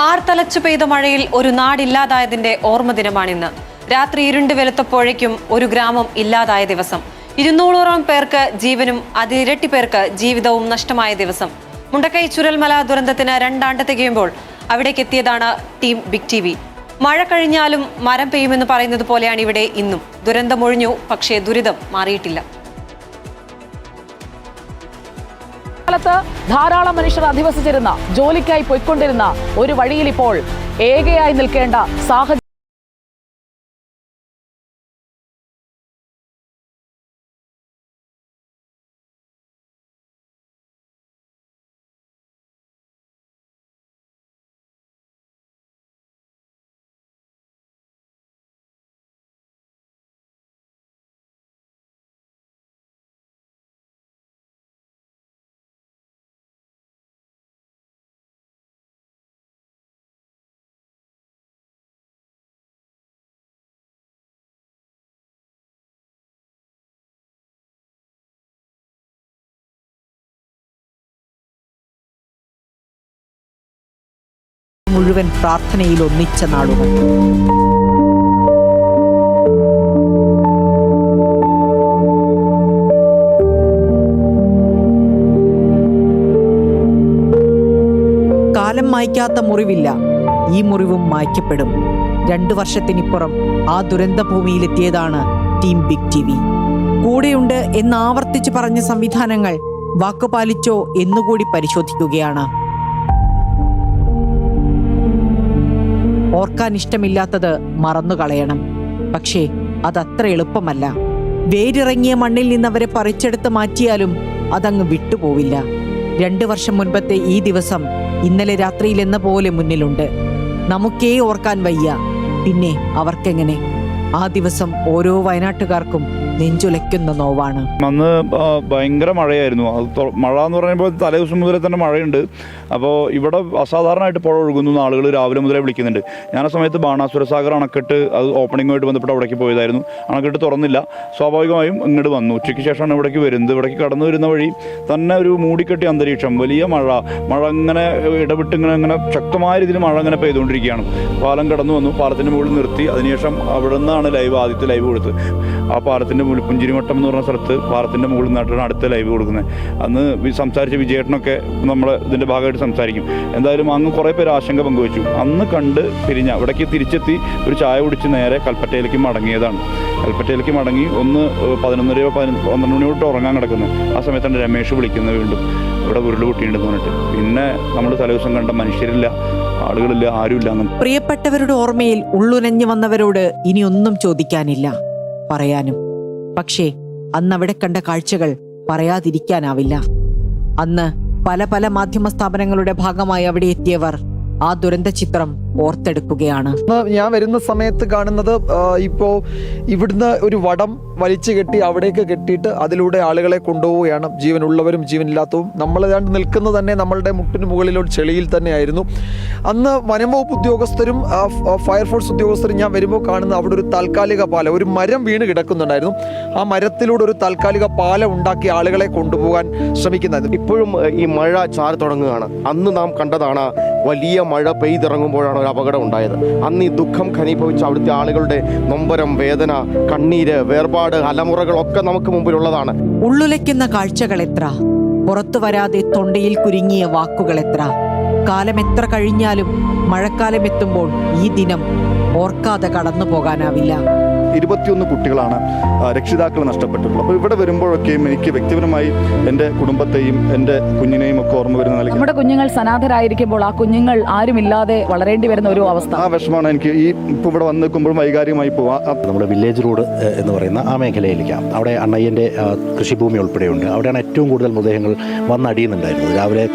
ആർത്തലച്ചു പെയ്ത മഴയിൽ ഒരു നാടില്ലാതായതിന്റെ ഓർമ്മ ദിനമാണിന്ന്. രാത്രി ഇരുണ്ട് വെളുത്തപ്പോഴേക്കും ഒരു ഗ്രാമം ഇല്ലാതായ ദിവസം. 200ഓളം പേർക്ക് ജീവനും അതിരട്ടി പേർക്ക് ജീവിതവും നഷ്ടമായ ദിവസം. മുണ്ടക്കൈ ചുരൽമല ദുരന്തത്തിന് 2 ആണ്ട് തികയുമ്പോൾ അവിടേക്ക് എത്തിയതാണ് ടീം ബിഗ് ടിവി. മഴ കഴിഞ്ഞാലും മരം പെയ്യുമെന്ന് പറയുന്നത് പോലെയാണ് ഇവിടെ ഇന്നും. ദുരന്തമൊഴിഞ്ഞു, പക്ഷേ ദുരിതം മാറിയിട്ടില്ല. കാലത്ത് ധാരാളം മനുഷ്യർ അധിവസിച്ചിരുന്ന, ജോലിക്കായി പോയിക്കൊണ്ടിരുന്ന ഒരു വഴിയിൽ ഇപ്പോൾ ഏകയായി നിൽക്കേണ്ട സാഹചര്യം. മുഴുവൻ പ്രാർത്ഥനയിൽ ഒന്നിച്ച നാളുകൾ. കാലം മായ്ക്കാത്ത മുറിവില്ല, ഈ മുറിവും മായ്ക്കപ്പെടും. 2 വർഷത്തിനിപ്പുറം ആ ദുരന്ത ഭൂമിയിലെത്തിയതാണ് ടീം ബിഗ് ടിവി. കൂടെയുണ്ട് എന്ന് ആവർത്തിച്ച് പറഞ്ഞ സംവിധാനങ്ങൾ വാക്കുപാലിച്ചോ എന്നുകൂടി പരിശോധിക്കുകയാണ്. ഓർക്കാൻ ഇഷ്ടമില്ലാത്തത് മറന്നുകളയണം. പക്ഷേ അതത്ര എളുപ്പമല്ല. വേരിറങ്ങിയ മണ്ണിൽ നിന്നവരെ പറിച്ചെടുത്ത് മാറ്റിയാലും അതങ്ങ് വിട്ടുപോവില്ല. 2 വർഷം മുൻപത്തെ ഈ ദിവസം ഇന്നലെ രാത്രിയിൽ എന്ന പോലെ മുന്നിലുണ്ട്. നമുക്കേ ഓർക്കാൻ വയ്യ, പിന്നെ അവർക്കെങ്ങനെ? ആ ദിവസം ഓരോ വയനാട്ടുകാർക്കും നെഞ്ചുലയ്ക്കുന്ന നോവാണ്. അന്ന് ഭയങ്കര മഴയായിരുന്നു. മഴ എന്ന് പറയുമ്പോൾ തലേ ദിവസം മുതലേ തന്നെ മഴയുണ്ട്. അപ്പോൾ ഇവിടെ അസാധാരണമായിട്ട് പുഴ ഒഴുകുന്നു എന്ന് ആളുകൾ രാവിലെ മുതലേ വിളിക്കുന്നുണ്ട്. ഞാൻ ആ സമയത്ത് ബാണാസുര സാഗർ അണക്കെട്ട് അത് ഓപ്പണിങ്ങുമായിട്ട് ബന്ധപ്പെട്ട് അവിടേക്ക് പോയതായിരുന്നു. അണക്കെട്ട് തുറന്നില്ല. സ്വാഭാവികമായും ഇങ്ങോട്ട് വന്നു. ഉച്ചയ്ക്ക് ശേഷമാണ് ഇവിടേക്ക് വരുന്നത്. ഇവിടേക്ക് കടന്നു വരുന്ന വഴി തന്നെ ഒരു മൂടിക്കെട്ടിയ അന്തരീക്ഷം, വലിയ മഴ ഇങ്ങനെ ഇടവിട്ട് ഇങ്ങനെ ശക്തമായ രീതിയിൽ മഴ ഇങ്ങനെ പെയ്തുകൊണ്ടിരിക്കുകയാണ്. പാലം കടന്നു വന്നു, പാലത്തിൻ്റെ മുകളിൽ നിർത്തി. അതിനുശേഷം അവിടെ നിന്നാണ് ആദ്യത്തെ ലൈവ് കൊടുത്തത്. ആ പാലത്തിൻ്റെ മുകളിൽ പുഞ്ചിരിമട്ടം എന്ന് പറഞ്ഞ സ്ഥലത്ത് പാലത്തിൻ്റെ മുകളിൽ നിന്നിട്ടാണ് അടുത്ത ലൈവ് കൊടുക്കുന്നത്. അന്ന് സംസാരിച്ച വിജയേട്ടനൊക്കെ നമ്മൾ ഇതിൻ്റെ ഭാഗമായിട്ട് സംസാരിക്കും. എന്തായാലും അങ്ങ് കുറേ പേര് ആശങ്ക പങ്കുവച്ചു. അന്ന് കണ്ട് പിരിഞ്ഞ ഇവിടേക്ക് തിരിച്ചെത്തി ഒരു ചായ കുടിച്ച് നേരെ കൽപ്പറ്റയിലേക്ക് മടങ്ങിയതാണ്. കൽപ്പറ്റയിലേക്ക് മടങ്ങി 11 മണിയോട്ട് ഉറങ്ങാൻ കിടക്കുന്നത്. ആ സമയത്താണ് രമേശ് വിളിക്കുന്നത്, വീണ്ടും ഇവിടെ ഉരുള് പൊട്ടിയിട്ടുണ്ടെന്ന് പറഞ്ഞിട്ട്. പിന്നെ നമ്മൾ തലേദിവസം കണ്ട മനുഷ്യരില്ല, ആളുകളില്ല, ആരുമില്ല. പ്രിയപ്പെട്ടവരുടെ ഓർമ്മയിൽ ഉള്ളുനഞ്ഞു വന്നവരോട് ഇനിയൊന്നും ചോദിക്കാനില്ല, പറയാനും. പക്ഷേ അന്നവിടെ കണ്ട കാഴ്ചകൾ പറയാതിരിക്കാനാവില്ല. അന്ന് പല മാധ്യമ സ്ഥാപനങ്ങളുടെ ഭാഗമായി അവിടെ എത്തിയവർ ആ ദുരന്ത ചിത്രം ഓർത്തെടുക്കുകയാണ്. ഞാൻ വരുന്ന സമയത്ത് കാണുന്നത് ഇപ്പോൾ ഇവിടുന്ന് ഒരു വടം വലിച്ചു കെട്ടി അവിടേക്ക് കെട്ടിയിട്ട് അതിലൂടെ ആളുകളെ കൊണ്ടുപോവുകയാണ്. ജീവനുള്ളവരും ജീവനില്ലാത്തവരും. നമ്മൾ ഏതാണ്ട് നിൽക്കുന്നത് തന്നെ നമ്മളുടെ മുട്ടിന് മുകളിലോട്ട് ചെളിയിൽ തന്നെയായിരുന്നു. അന്ന് വനംവകുപ്പ് ഉദ്യോഗസ്ഥരും ഫയർഫോഴ്സ് ഉദ്യോഗസ്ഥരും ഞാൻ വരുമ്പോൾ കാണുന്ന അവിടെ ഒരു താൽക്കാലിക പാലം, ഒരു മരം വീണ് കിടക്കുന്നുണ്ടായിരുന്നു. ആ മരത്തിലൂടെ ഒരു താൽക്കാലിക പാലം ഉണ്ടാക്കി ആളുകളെ കൊണ്ടുപോകാൻ ശ്രമിക്കുന്നതായിരുന്നു. ഇപ്പോഴും ഈ മഴ ചാറി തുടങ്ങുകയാണ്. അന്ന് നാം കണ്ടതാണ് വലിയ മഴ പെയ്തിറങ്ങുമ്പോഴാണ് ഒരു അപകടം ഉണ്ടായത്. അന്ന് ഈ ദുഃഖം ഘനീഭവിച്ച അവിടുത്തെ ആളുകളുടെ നൊമ്പരം, വേദന, കണ്ണീര്, വേർപാട്, അലമുറകളൊക്കെ നമുക്ക് മുമ്പിലുള്ളതാണ്. ഉള്ളുലയ്ക്കുന്ന കാഴ്ചകൾ എത്ര, പുറത്തു വരാതെ തൊണ്ടയിൽ കുരുങ്ങിയ വാക്കുകൾ എത്ര. കാലം എത്ര കഴിഞ്ഞാലും മഴക്കാലം എത്തുമ്പോൾ ഈ ദിനം ഓർക്കാതെ കടന്നു പോകാനാവില്ല. 21 കുട്ടികളാണ് രക്ഷിതാക്കൾ നഷ്ടപ്പെട്ടിട്ടുള്ളത്. അപ്പോൾ ഇവിടെ വരുമ്പോഴൊക്കെയും എനിക്ക് വ്യക്തിപരമായി എൻ്റെ കുടുംബത്തെയും എൻ്റെ കുഞ്ഞിനെയും ഒക്കെ ഓർമ്മ വരുന്ന നിലയ്ക്ക് നമ്മുടെ കുഞ്ഞുങ്ങൾ സനാഥരായിരിക്കുമ്പോൾ ആ കുഞ്ഞുങ്ങൾ ആരുമില്ലാതെ വളരേണ്ടി വരുന്ന ഒരു അവസ്ഥ, ആ വിഷമാണ് എനിക്ക് ഇപ്പോൾ ഇവിടെ വന്ന് നിൽക്കുമ്പോഴും വൈകാരികമായി പോവാം. നമ്മുടെ വില്ലേജ് റോഡ് എന്ന് പറയുന്ന ആ മേഖലയിലേക്കാണ്. അവിടെ അണ്ണയ്യൻ്റെ കൃഷിഭൂമി ഉൾപ്പെടെയുണ്ട്. അവിടെയാണ് ഏറ്റവും കൂടുതൽ മൃതദേഹങ്ങൾ വന്നടിയുന്നുണ്ടായിരുന്നത്. രാവിലെ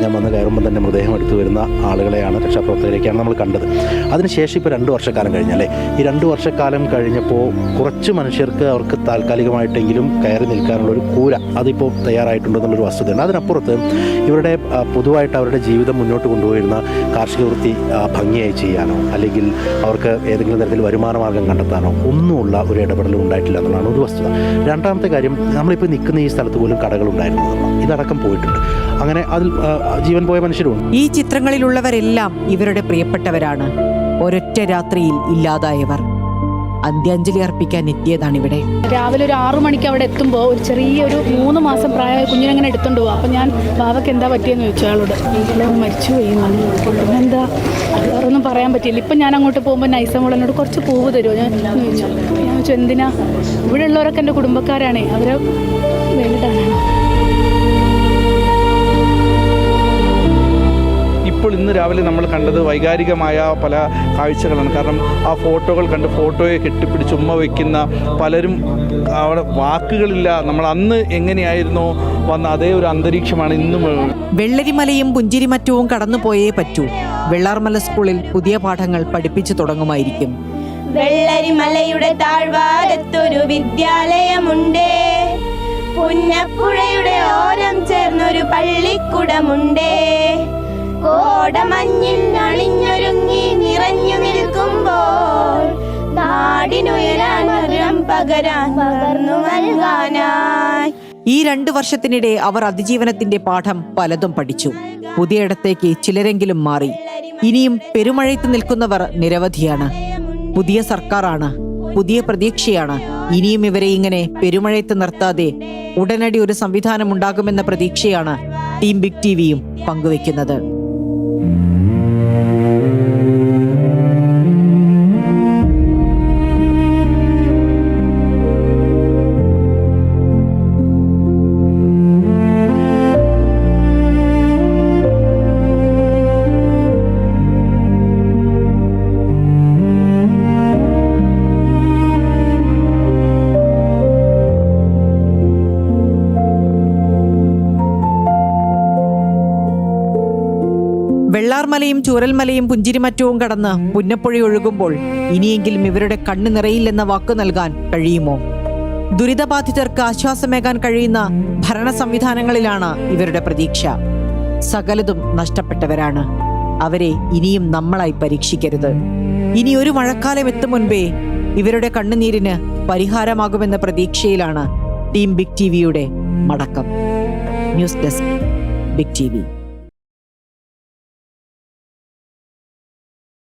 ഞാൻ വന്ന് കയറുമ്പോൾ തന്നെ മൃതദേഹം എടുത്തു വരുന്ന ആളുകളെയാണ്, രക്ഷാപ്രവർത്തകരെയൊക്കെയാണ് നമ്മൾ കണ്ടത്. അതിനുശേഷം ഇപ്പോൾ 2 വർഷക്കാലം കഴിഞ്ഞല്ലേ, ഈ 2 വർഷക്കാലം കഴിഞ്ഞപ്പോൾ അപ്പോൾ കുറച്ച് മനുഷ്യർക്ക് അവർക്ക് താൽക്കാലികമായിട്ടെങ്കിലും കയറി നിൽക്കാനുള്ള ഒരു കൂര അതിപ്പോൾ തയ്യാറായിട്ടുണ്ടെന്നുള്ളൊരു വസ്തുതയാണ്. അതിനപ്പുറത്ത് ഇവരുടെ പൊതുവായിട്ട് അവരുടെ ജീവിതം മുന്നോട്ട് കൊണ്ടുപോയിരുന്ന കാർഷിക വൃത്തി ഭംഗിയായി ചെയ്യാനോ അല്ലെങ്കിൽ അവർക്ക് ഏതെങ്കിലും തരത്തിൽ വരുമാന മാർഗം കണ്ടെത്താനോ ഒന്നുമുള്ള ഒരു ഇടപെടലും ഉണ്ടായിട്ടില്ല എന്നുള്ളതാണ് ഒരു വസ്തുത. രണ്ടാമത്തെ കാര്യം, നമ്മളിപ്പോൾ നിൽക്കുന്ന ഈ സ്ഥലത്ത് പോലും കടകളുണ്ടായിരുന്നു, ഇതടക്കം പോയിട്ടുണ്ട്. അങ്ങനെ അതിൽ ജീവൻ പോയ മനുഷ്യരുണ്ട്. ഈ ചിത്രങ്ങളിലുള്ളവരെല്ലാം ഇവരുടെ പ്രിയപ്പെട്ടവരാണ്. ഒരൊറ്റ രാത്രിയിൽ ഇല്ലാതായവർ. അന്ത്യാഞ്ജലി അർപ്പിക്കാൻ എത്തിയതാണിവിടെ. രാവിലെ ഒരു 6 മണിക്ക് അവിടെ എത്തുമ്പോൾ ഒരു ചെറിയൊരു 3 മാസം പ്രായമായ കുഞ്ഞിനെങ്ങനെ എടുത്തുകൊണ്ട് പോകും. അപ്പം ഞാൻ ബാവയ്ക്ക് എന്താ പറ്റിയെന്ന് ചോദിച്ചു അയാളോട്. മരിച്ചു പോയി. എന്താ വേറൊന്നും പറയാൻ പറ്റിയില്ല. ഇപ്പം ഞാൻ അങ്ങോട്ട് പോകുമ്പോൾ നൈസമോൾ എന്നോട് കുറച്ച് പൂവ് തരുമോ ഞാൻ ചോദിച്ചു. എന്തിനാ? ഇവിടെ ഉള്ളവരൊക്കെ എൻ്റെ കുടുംബക്കാരാണേ, അവരെ വേണ്ടിയിട്ടാണ്. ഇപ്പോൾ ഇന്ന് രാവിലെ നമ്മൾ കണ്ടത് വൈകാരികമായ പല കാഴ്ചകളാണ്. കാരണം ആ ഫോട്ടോകൾ കണ്ട് ഫോട്ടോയെ കെട്ടിപ്പിടിച്ച് ഉമ്മ വയ്ക്കുന്ന പലരും, അവിടെ വാക്കുകളില്ല. നമ്മൾ അന്ന് എങ്ങനെയായിരുന്നോ വന്ന അതേ ഒരു അന്തരീക്ഷമാണ് ഇന്നും. വെള്ളരിമലയും പുഞ്ചിരിമറ്റവും കടന്നുപോയേ പറ്റൂ. വെള്ളാർമല സ്കൂളിൽ പുതിയ പാഠങ്ങൾ പഠിപ്പിച്ചു തുടങ്ങുമായിരിക്കും. വെള്ളരിമലയുടെ താഴ്വാരത്തൊരു വിദ്യാലയമുണ്ടേ, പുന്നപ്പുഴയുടെ ഓരം ചേർന്നൊരു പള്ളിക്കുടമുണ്ടേ, കോടമഞ്ഞിൽ അണിഞ്ഞൊരുങ്ങി നിറഞ്ഞു നിൽക്കുമ്പോൾ നാടിനുയരാൻ പകരാൻ പകർന്നു നൽകാനായി. ഈ 2 വർഷത്തിനിടെ അവർ അതിജീവനത്തിന്റെ പാഠം പലതും പഠിച്ചു. പുതിയയിടത്തേക്ക് ചിലരെങ്കിലും മാറി. ഇനിയും പെരുമഴയത്ത് നിൽക്കുന്നവർ നിരവധിയാണ്. പുതിയ സർക്കാരാണ്, പുതിയ പ്രതീക്ഷയാണ്. ഇനിയും ഇവരെ ഇങ്ങനെ പെരുമഴയത്ത് നിർത്താതെ ഉടനടി ഒരു സംവിധാനം ഉണ്ടാകുമെന്ന പ്രതീക്ഷയാണ് ടീം ബിഗ് ടിവിയും പങ്കുവെക്കുന്നത്. വെള്ളാർമലയും ചൂരൽമലയും പുഞ്ചിരിമറ്റവും കടന്ന് പുന്നപ്പുഴ ഒഴുകുമ്പോൾ ഇനിയെങ്കിലും ഇവരുടെ കണ്ണ് നിറയില്ലെന്ന വാക്കു നൽകാൻ കഴിയുമോ? ദുരിതബാധിതർക്ക് ആശ്വാസമേകാൻ കഴിയുന്ന ഭരണ സംവിധാനങ്ങളിലാണ് ഇവരുടെ പ്രതീക്ഷ. സകലതും നഷ്ടപ്പെട്ടവരാണ്. അവരെ ഇനിയും നമ്മളായി പരീക്ഷിക്കരുത്. ഇനി ഒരു മഴക്കാലം എത്തും മുൻപേ ഇവരുടെ കണ്ണുനീരിന് പരിഹാരമാകുമെന്ന പ്രതീക്ഷയിലാണ് ടീം ബിഗ് ടിവിയുടെ മടക്കം. News desk, big TV.